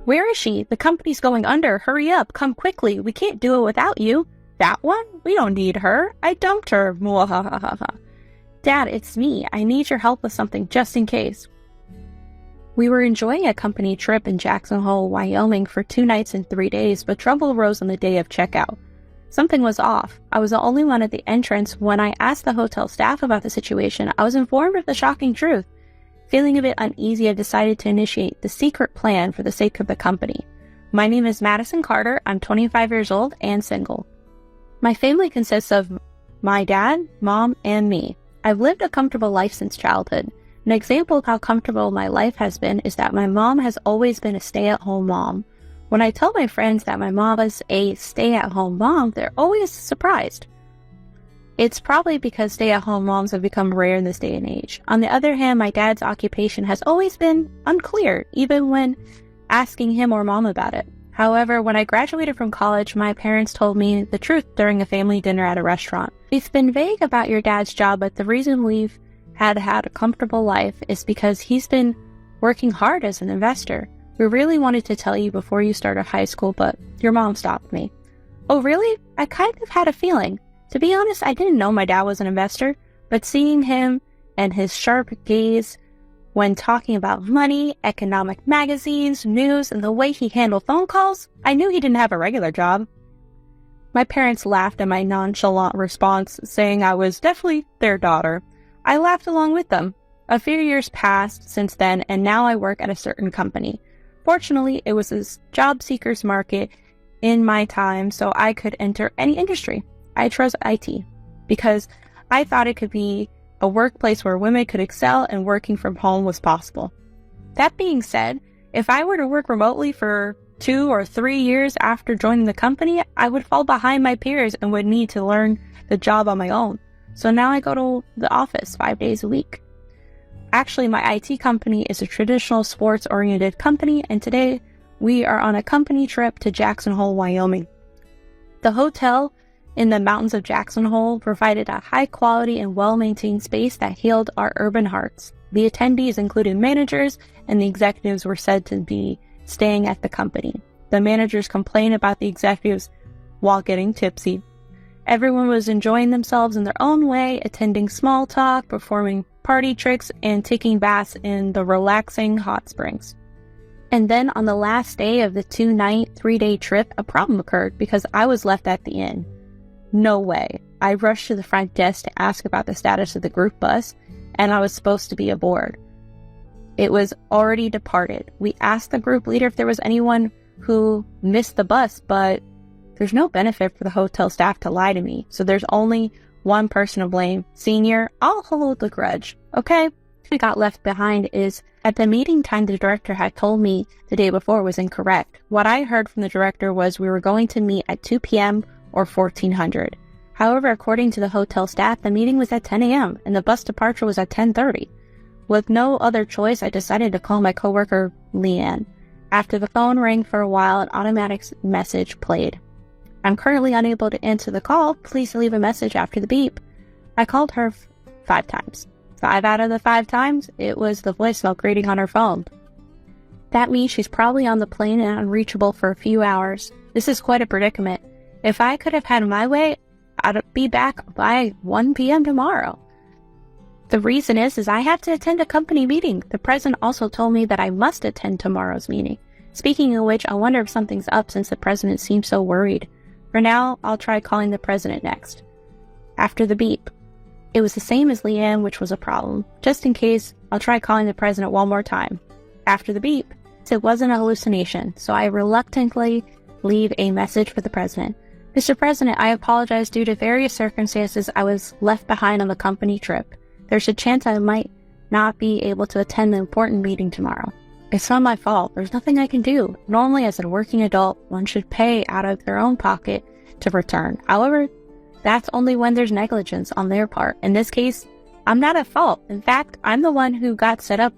Where is she? The company's going under. Hurry up. Come quickly. We can't do it without you. That one? We don't need her. I dumped her. Mwahahaha. Dad, it's me. I need your help with something just in case. We were enjoying a company trip in Jackson Hole, Wyoming for 2 nights and 3 days, but trouble arose on the day of checkout. Something was off. I was the only one at the entrance. When I asked the hotel staff about the situation, I was informed of the shocking truth. Feeling a bit uneasy, I decided to initiate the secret plan for the sake of the company. My name is Madison Carter. I'm 25 years old and single. My family consists of my dad, mom, and me. I've lived a comfortable life since childhood. An example of how comfortable my life has been is that my mom has always been a stay-at-home mom. When I tell my friends that my mom is a stay-at-home mom, they're always surprised. It's probably because stay-at-home moms have become rare in this day and age. On the other hand, my dad's occupation has always been unclear, even when asking him or mom about it. However, when I graduated from college, my parents told me the truth during a family dinner at a restaurant. We've been vague about your dad's job, but the reason we've had a comfortable life is because he's been working hard as an investor. We really wanted to tell you before you started high school, but your mom stopped me. Oh, really? I kind of had a feeling. To be honest, I didn't know my dad was an investor, but seeing him and his sharp gaze when talking about money, economic magazines, news, and the way he handled phone calls, I knew he didn't have a regular job. My parents laughed at my nonchalant response, saying I was definitely their daughter. I laughed along with them. A few years passed since then, and now I work at a certain company. Fortunately, it was a job seeker's market in my time, so I could enter any industry. I chose IT because I thought it could be a workplace where women could excel and working from home was possible. That being said, if I were to work remotely for 2 or 3 years after joining the company, I would fall behind my peers and would need to learn the job on my own. So now I go to the office 5 days a week. Actually, my IT company is a traditional sports-oriented company, and today we are on a company trip to Jackson Hole, Wyoming. The hotel in the mountains of Jackson Hole provided a high-quality and well-maintained space that healed our urban hearts. The attendees included managers, and the executives were said to be staying at the company. The managers complained about the executives while getting tipsy. Everyone was enjoying themselves in their own way, attending small talk, performing party tricks, and taking baths in the relaxing hot springs. And then on the last day of the 2-night, 3-day trip, a problem occurred because I was left at the inn. No way. I rushed to the front desk to ask about the status of the group bus, and I was supposed to be aboard. It was already departed. We asked the group leader if there was anyone who missed the bus, but there's no benefit for the hotel staff to lie to me, so there's only one person to blame. Senior, I'll hold the grudge, okay? I got left behind is at the meeting time the director had told me the day before was incorrect. What I heard from the director was we were going to meet at 2 p.m. or 1400. However, according to the hotel staff, the meeting was at 10 a.m. and the bus departure was at 10:30. With no other choice, I decided to call my coworker, Leanne. After the phone rang for a while, an automatic message played. I'm currently unable to answer the call. Please leave a message after the beep. I called her 5 times. 5 out of the 5 times, it was the voicemail greeting on her phone. That means she's probably on the plane and unreachable for a few hours. This is quite a predicament. If I could have had my way, I'd be back by 1 p.m. tomorrow. The reason is I have to attend a company meeting. The president also told me that I must attend tomorrow's meeting. Speaking of which, I wonder if something's up since the president seems so worried. For now, I'll try calling the president next. After the beep. It was the same as Leanne, which was a problem. Just in case, I'll try calling the president one more time. After the beep. It wasn't a hallucination, so I reluctantly leave a message for the president. Mr. President, I apologize due to various circumstances I was left behind on the company trip. There's a chance I might not be able to attend the important meeting tomorrow. It's not my fault. There's nothing I can do. Normally, as a working adult, one should pay out of their own pocket to return. However, that's only when there's negligence on their part. In this case, I'm not at fault. In fact, I'm the one who got set up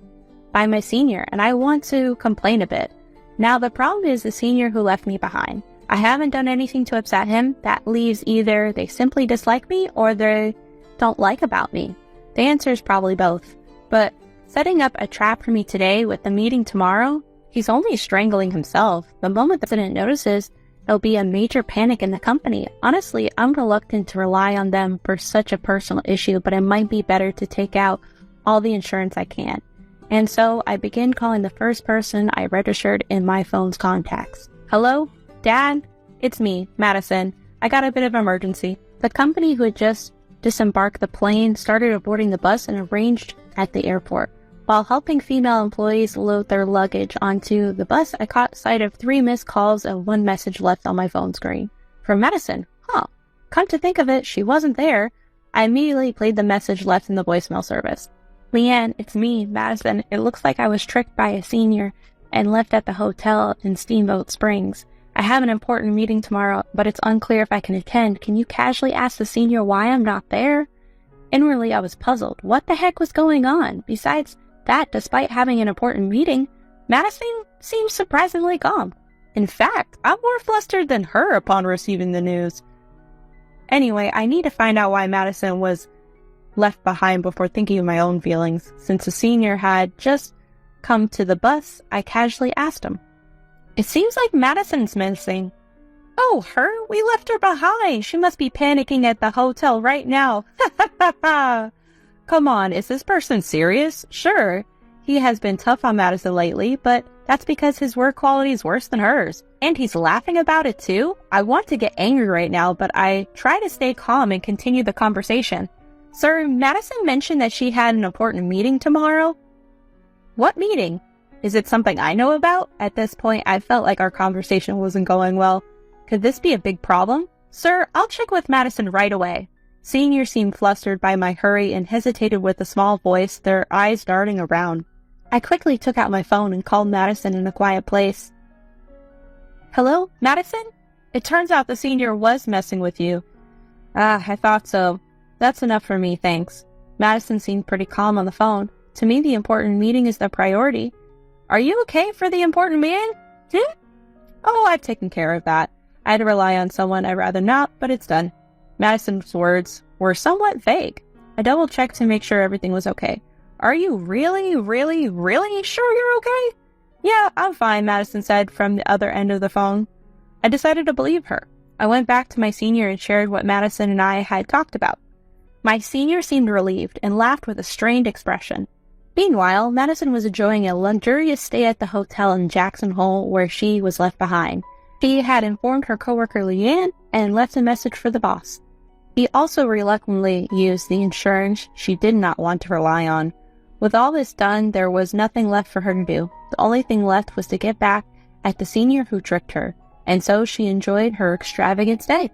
by my senior, and I want to complain a bit. Now, the problem is the senior who left me behind. I haven't done anything to upset him. That leaves either they simply dislike me or they don't like about me. The answer is probably both. But setting up a trap for me today with the meeting tomorrow, He's only strangling himself. The moment the president notices, there'll be a major panic in the company. Honestly, I'm reluctant to rely on them for such a personal issue, but it might be better to take out all the insurance I can. And so I begin calling the first person I registered in my phone's contacts. Hello? Dad? It's me, Madison. I got a bit of emergency. The company who had just disembarked the plane started boarding the bus and arranged at the airport. While helping female employees load their luggage onto the bus, I caught sight of 3 missed calls and 1 message left on my phone screen. From Madison. Come to think of it, she wasn't there. I immediately played the message left in the voicemail service. Leanne, it's me, Madison. It looks like I was tricked by a senior and left at the hotel in Steamboat Springs. I have an important meeting tomorrow, but it's unclear if I can attend. Can you casually ask the senior why I'm not there? Inwardly, I was puzzled. What the heck was going on? Besides that, despite having an important meeting, Madison seemed surprisingly calm. In fact, I'm more flustered than her upon receiving the news. Anyway, I need to find out why Madison was left behind before thinking of my own feelings. Since the senior had just come to the bus, I casually asked him. It seems like Madison's missing. Oh, her? We left her behind. She must be panicking at the hotel right now. Ha ha ha ha. Come on, is this person serious? Sure, he has been tough on Madison lately, but that's because his work quality is worse than hers. And he's laughing about it too? I want to get angry right now, but I try to stay calm and continue the conversation. Sir, Madison mentioned that she had an important meeting tomorrow. What meeting? Is it something I know about? At this point, I felt like our conversation wasn't going well. Could this be a big problem? Sir, I'll check with Madison right away. Senior seemed flustered by my hurry and hesitated with a small voice, their eyes darting around. I quickly took out my phone and called Madison in a quiet place. Hello, Madison? It turns out the senior was messing with you. I thought so. That's enough for me, thanks. Madison seemed pretty calm on the phone. To me, the important meeting is the priority. Are you okay for the important meeting? Oh, I've taken care of that. I had to rely on someone I'd rather not, but it's done. Madison's words were somewhat vague. I double-checked to make sure everything was okay. Are you really sure you're okay? Yeah, I'm fine, Madison said from the other end of the phone. I decided to believe her. I went back to my senior and shared what Madison and I had talked about. My senior seemed relieved and laughed with a strained expression. Meanwhile, Madison was enjoying a luxurious stay at the hotel in Jackson Hole where she was left behind. She had informed her coworker Leanne and left a message for the boss. He also reluctantly used the insurance she did not want to rely on. With all this done, there was nothing left for her to do. The only thing left was to get back at the senior who tricked her, and so she enjoyed her extravagant stay.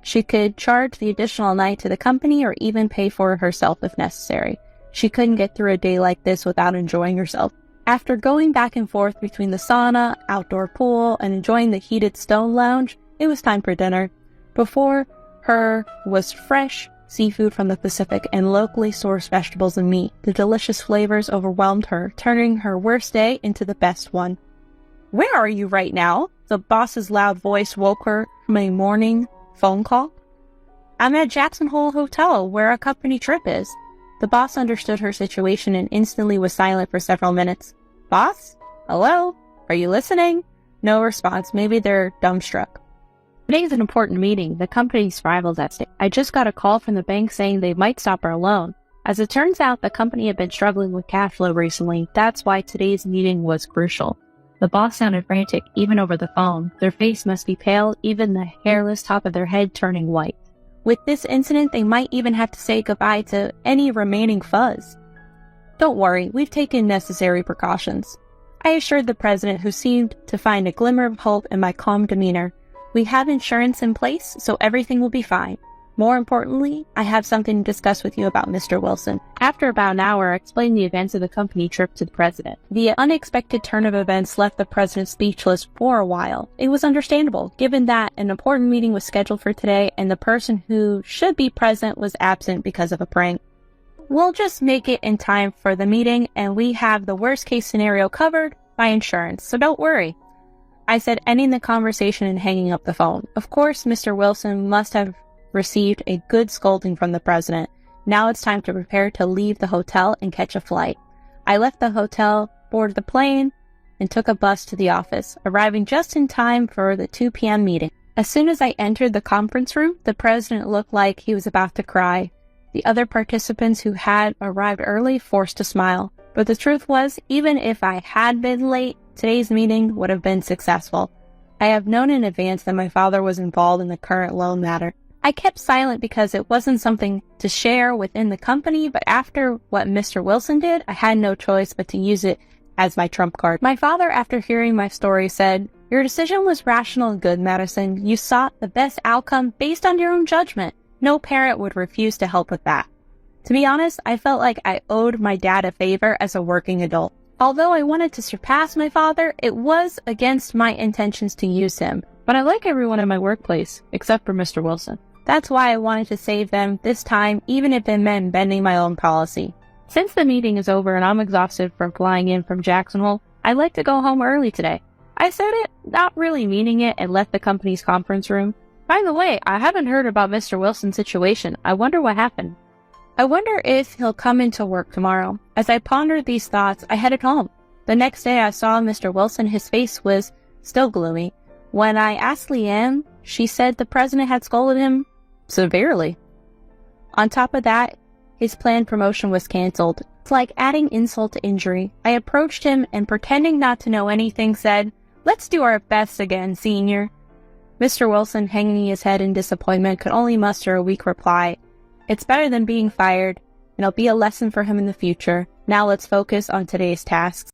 She could charge the additional night to the company or even pay for it herself if necessary. She couldn't get through a day like this without enjoying herself. After going back and forth between the sauna, outdoor pool, and enjoying the heated stone lounge, it was time for dinner. Before her was fresh seafood from the Pacific and locally sourced vegetables and meat. The delicious flavors overwhelmed her, turning her worst day into the best one. Where are you right now? The boss's loud voice woke her from a morning phone call. I'm at Jackson Hole Hotel, where a company trip is. The boss understood her situation and instantly was silent for several minutes. Boss? Hello? Are you listening? No response. Maybe they're dumbstruck. Today's an important meeting. The company's rivals at stake. I just got a call from the bank saying they might stop our loan. As it turns out, the company had been struggling with cash flow recently. That's why today's meeting was crucial. The boss sounded frantic, even over the phone. Their face must be pale, even the hairless top of their head turning white. With this incident, they might even have to say goodbye to any remaining fuzz. Don't worry, we've taken necessary precautions. I assured the president, who seemed to find a glimmer of hope in my calm demeanor. We have insurance in place, so everything will be fine. More importantly, I have something to discuss with you about Mr. Wilson. After about an hour, I explained the events of the company trip to the president. The unexpected turn of events left the president speechless for a while. It was understandable, given that an important meeting was scheduled for today and the person who should be present was absent because of a prank. We'll just make it in time for the meeting, and we have the worst-case scenario covered by insurance, so don't worry, I said, ending the conversation and hanging up the phone. Of course, Mr. Wilson must have received a good scolding from the president. Now it's time to prepare to leave the hotel and catch a flight. I left the hotel, boarded the plane, and took a bus to the office, arriving just in time for the 2 p.m. meeting. As soon as I entered the conference room, the president looked like he was about to cry. The other participants who had arrived early forced a smile. But the truth was, even if I had been late, today's meeting would have been successful. I have known in advance that my father was involved in the current loan matter. I kept silent because it wasn't something to share within the company, but after what Mr. Wilson did, I had no choice but to use it as my trump card. My father, after hearing my story, said, "Your decision was rational and good, Madison. You sought the best outcome based on your own judgment. No parent would refuse to help with that." To be honest, I felt like I owed my dad a favor as a working adult. Although I wanted to surpass my father, it was against my intentions to use him. But I like everyone in my workplace, except for Mr. Wilson. That's why I wanted to save them this time, even if it meant bending my own policy. Since the meeting is over and I'm exhausted from flying in from Jacksonville, I'd like to go home early today. I said it, not really meaning it, and left the company's conference room. By the way, I haven't heard about Mr. Wilson's situation. I wonder what happened. I wonder if he'll come into work tomorrow. As I pondered these thoughts, I headed home. The next day I saw Mr. Wilson. His face was still gloomy. When I asked Leanne, she said the president had scolded him severely. On top of that, his planned promotion was canceled. It's like adding insult to injury. I approached him and, pretending not to know anything, said, "Let's do our best again, senior." Mr. Wilson, hanging his head in disappointment, could only muster a weak reply. "It's better than being fired, and it'll be a lesson for him in the future. Now let's focus on today's tasks."